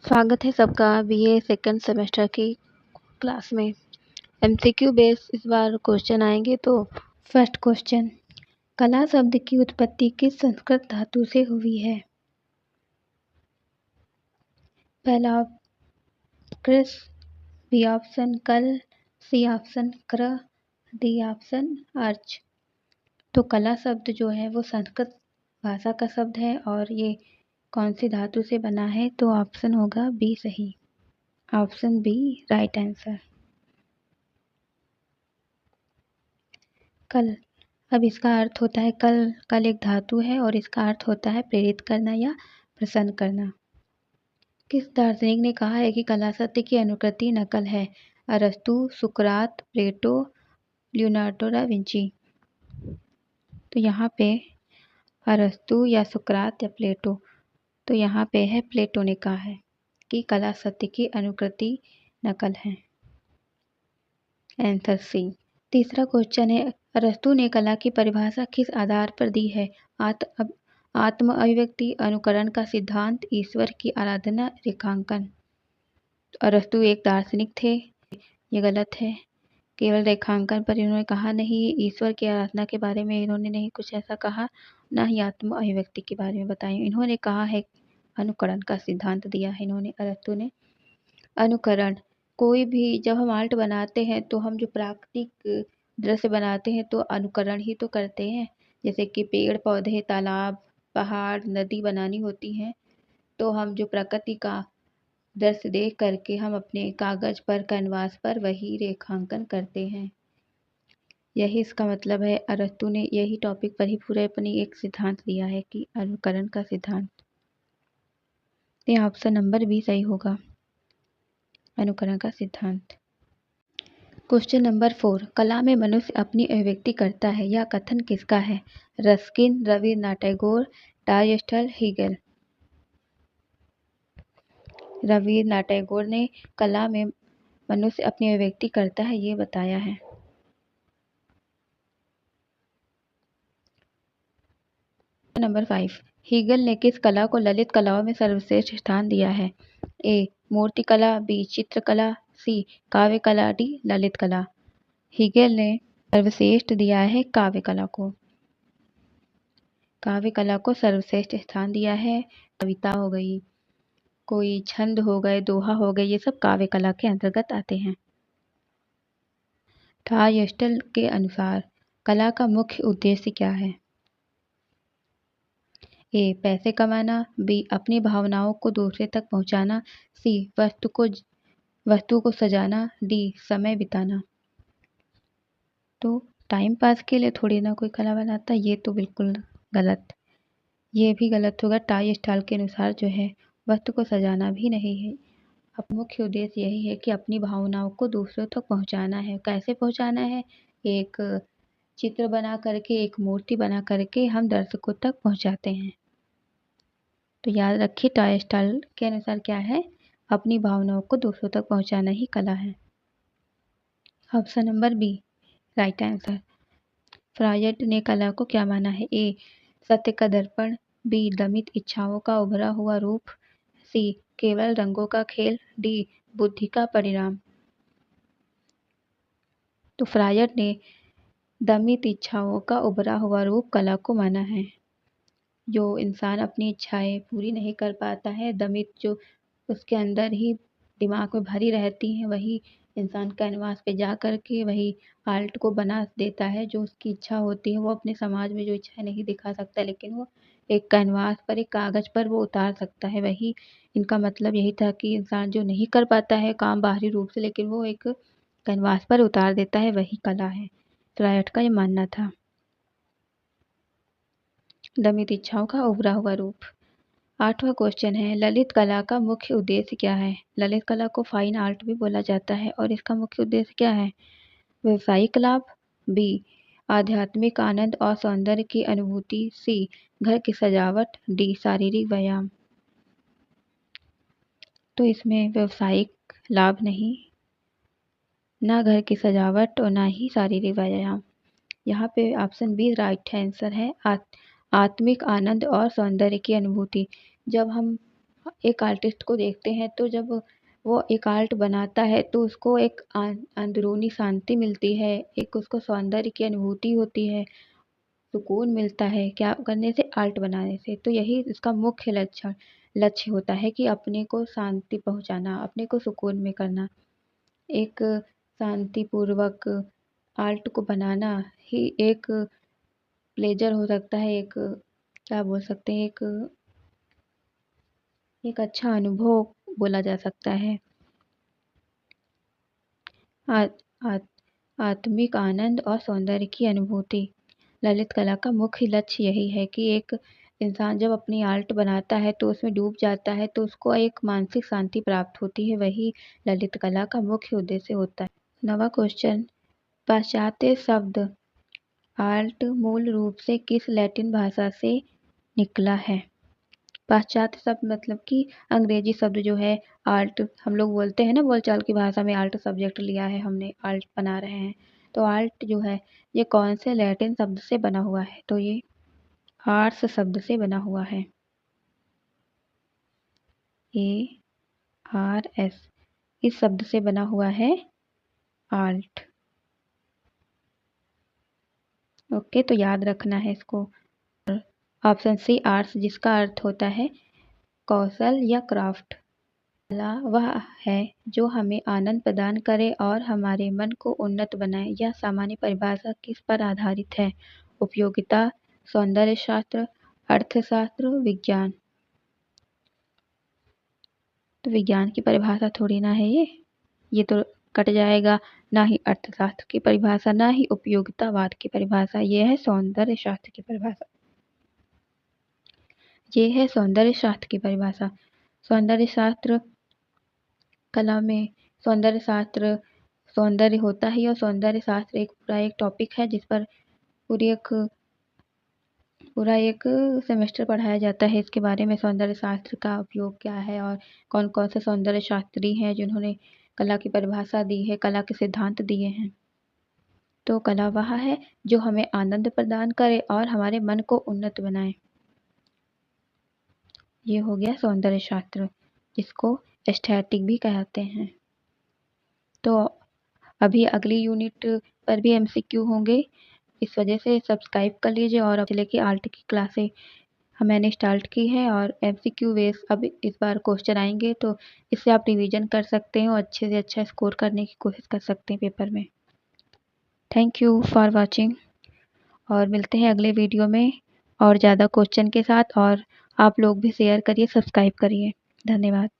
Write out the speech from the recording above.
स्वागत है सबका बीए सेकंड सेमेस्टर की क्लास में। एमसीक्यू बेस इस बार क्वेश्चन आएंगे। तो फर्स्ट क्वेश्चन, कला शब्द की उत्पत्ति किस संस्कृत धातु से हुई है? पहला कृस, बी ऑप्शन कल, सी ऑप्शन क्र, डी ऑप्शन अर्च। तो कला शब्द जो है वो संस्कृत भाषा का शब्द है और ये कौन सी धातु से बना है? तो ऑप्शन होगा बी सही, ऑप्शन बी राइट आंसर। कल, अब इसका अर्थ होता है कल। कल एक धातु है और इसका अर्थ होता है प्रेरित करना या प्रसन्न करना। किस दार्शनिक ने कहा है कि कला सत्य की अनुकृति नकल है? अरस्तु, सुकरात, प्लेटो, लियोनार्डो दा विंची। तो यहाँ पे अरस्तु या सुकरात या प्लेटो, तो यहाँ पे है प्लेटो ने कहा है कि कला सत्य की अनुकृति नकल है। Answer C. तीसरा क्वेश्चन है, अरस्तु ने कला की परिभाषा किस आधार पर दी है? आत्म अभिव्यक्ति, अनुकरण का सिद्धांत, ईश्वर की आराधना, रेखांकन। तो अरस्तु एक दार्शनिक थे, ये गलत है। केवल रेखांकन पर इन्होंने कहा नहीं, ईश्वर की आराधना के बारे में इन्होंने नहीं कुछ ऐसा कहा, ना ही आत्म अभिव्यक्ति के बारे में बताया। इन्होंने कहा है अनुकरण का सिद्धांत दिया है इन्होंने, अरस्तु ने। अनुकरण, कोई भी जब हम आर्ट बनाते हैं तो हम जो प्राकृतिक दृश्य बनाते हैं तो अनुकरण ही तो करते हैं। जैसे कि पेड़ पौधे, तालाब, पहाड़, नदी बनानी होती हैं तो हम जो प्रकृति का दृश्य देख करके हम अपने कागज पर, कैनवास पर वही रेखांकन करते हैं। यही इसका मतलब है। अरस्तु ने यही टॉपिक पर ही पूरे अपनी एक सिद्धांत दिया है कि अनुकरण का सिद्धांत। ये ऑप्शन नंबर बी सही होगा, अनुकरण का सिद्धांत। क्वेश्चन नंबर 4, कला में मनुष्य अपनी अभिव्यक्ति करता है, यह कथन किसका है? Ruskin, Rabindranath Tagore, Tolstoy, Hegel. Rabindranath Tagore ने कला में मनुष्य अपनी अभिव्यक्ति करता है ये बताया है। नंबर 5, हीगेल ने किस कला को ललित कलाओं में सर्वश्रेष्ठ स्थान दिया है? ए मूर्तिकला, बी चित्रकला, सी काव्य कला, डी ललित कला। हीगेल ने सर्वश्रेष्ठ दिया है काव्य कला को। काव्य कला को सर्वश्रेष्ठ स्थान दिया है। कविता हो गई, कोई छंद हो गए, दोहा हो गए, ये सब काव्य कला के अंतर्गत आते हैं। टालस्टॉय के अनुसार कला का मुख्य उद्देश्य क्या है? ए पैसे कमाना, बी अपनी भावनाओं को दूसरे तक पहुंचाना, सी वस्तु को सजाना, डी समय बिताना। तो टाइम पास के लिए थोड़ी ना कोई कला बनाता, ये तो बिल्कुल गलत, ये भी गलत होगा। टालस्टॉय के अनुसार जो है वस्तु को सजाना भी नहीं है। अब मुख्य उद्देश्य यही है कि अपनी भावनाओं को दूसरों तक पहुंचाना है। कैसे पहुंचाना है? एक चित्र बना करके, एक मूर्ति बना करके हम दर्शकों तक पहुंचाते हैं। तो याद रखिए, टालस्टॉय के अनुसार क्या है? अपनी भावनाओं को दूसरों तक पहुंचाना ही कला है। Option number B right answer. Freud ने कला को क्या माना है? ए सत्य का दर्पण, बी दमित इच्छाओं का उभरा हुआ रूप, सी केवल रंगों का खेल, डी बुद्धि का परिणाम। तो फ्रायड ने दमित इच्छाओं का उभरा हुआ रूप कला को माना है। जो इंसान अपनी इच्छाएं पूरी नहीं कर पाता है, दमित जो उसके अंदर ही दिमाग में भरी रहती हैं, वही इंसान कैनवास पे जा कर के वही आर्ट को बना देता है। जो उसकी इच्छा होती है वो अपने समाज में जो इच्छा नहीं दिखा सकता, लेकिन वो एक कैनवास पर, एक कागज पर वो उतार सकता है। वही इनका मतलब यही था कि इंसान जो नहीं कर पाता है काम बाहरी रूप से, लेकिन वो एक कैनवास पर उतार देता है, वही कला है। फ्रायड का ये मानना था। दमित इच्छाओं का उभरा हुआ रूप। 8वां क्वेश्चन है, ललित कला का मुख्य उद्देश्य क्या है? ललित कला को फाइन आर्ट भी बोला जाता है और इसका मुख्य उद्देश्य क्या है? व्यवसायिक लाभ, बी आध्यात्मिक आनंद और सौंदर्य की अनुभूति, सी घर की सजावट, डी शारीरिक व्यायाम। तो इसमें व्यवसायिक लाभ नहीं, ना घर की सजावट और ना ही शारीरिक व्यायाम। यहाँ पे ऑप्शन बी राइट आंसर है। आत्मिक आनंद और सौंदर्य की अनुभूति। जब हम एक आर्टिस्ट को देखते हैं तो जब वो एक आर्ट बनाता है तो उसको एक अंदरूनी शांति मिलती है, एक उसको सौंदर्य की अनुभूति होती है, सुकून मिलता है क्या करने से, आर्ट बनाने से। तो यही इसका मुख्य लक्ष्य होता है कि अपने को शांति पहुंचाना, अपने को सुकून में करना। एक शांतिपूर्वक आर्ट को बनाना ही एक प्लेजर हो सकता है, एक क्या बोल सकते हैं, एक अच्छा अनुभव बोला जा सकता है। आ, आ, आत्मिक आनंद और सौंदर्य की अनुभूति। ललित कला का मुख्य लक्ष्य यही है कि एक इंसान जब अपनी आर्ट बनाता है तो उसमें डूब जाता है तो उसको एक मानसिक शांति प्राप्त होती है, वही ललित कला का मुख्य उद्देश्य होता है। नवा क्वेश्चन, पाश्चात्य शब्द आर्ट मूल रूप से किस लैटिन भाषा से निकला है? पाश्चात्य शब्द मतलब कि अंग्रेजी शब्द जो है आर्ट, हम लोग बोलते हैं ना बोलचाल की भाषा में, आर्ट सब्जेक्ट लिया है हमने, आर्ट बना रहे हैं, तो आर्ट जो है ये कौन से लैटिन शब्द से बना हुआ है? तो ये आर्ट्स शब्द से बना हुआ है, ARS, इस शब्द से बना हुआ है आर्ट। ओके, तो याद रखना है इसको। ऑप्शन सी आर्ट्स, जिसका अर्थ होता है कौशल या क्राफ्ट। कला वह है जो हमें आनंद प्रदान करे और हमारे मन को उन्नत बनाए। यह सामान्य परिभाषा किस पर आधारित है? उपयोगिता, सौंदर्य शास्त्र, अर्थशास्त्र, विज्ञान। तो विज्ञान की परिभाषा थोड़ी ना है ये तो कट जाएगा। ना ही अर्थशास्त्र की परिभाषा, ना ही उपयोगितावाद की परिभाषा, ये है सौंदर्य शास्त्र की परिभाषा। ये है सौंदर्य शास्त्र की परिभाषा। सौंदर्य शास्त्र कला में सौंदर्य शास्त्र, सौंदर्य होता है और सौंदर्य शास्त्र एक पूरा एक टॉपिक है जिस पर पूरा एक सेमेस्टर पढ़ाया जाता है इसके बारे में, सौंदर्य शास्त्र का उपयोग क्या है और कौन कौन से सौंदर्य शास्त्री हैं जिन्होंने कला की परिभाषा दी है, कला के सिद्धांत दिए हैं। तो कला वह है जो हमें आनंद प्रदान करे और हमारे मन को उन्नत बनाए। ये हो गया सौंदर्य शास्त्र, जिसको एस्थेटिक भी कहते हैं। तो अभी अगली यूनिट पर भी MCQ होंगे, इस वजह से सब्सक्राइब कर लीजिए। और अब लेके आर्ट की क्लासें मैंने स्टार्ट की है और MCQ बेस अब इस बार क्वेश्चन आएंगे, तो इससे आप रिवीजन कर सकते हैं और अच्छे से अच्छा स्कोर करने की कोशिश कर सकते हैं पेपर में। थैंक यू फॉर वॉचिंग, और मिलते हैं अगले वीडियो में और ज़्यादा क्वेश्चन के साथ। और आप लोग भी शेयर करिए, सब्सक्राइब करिए। धन्यवाद।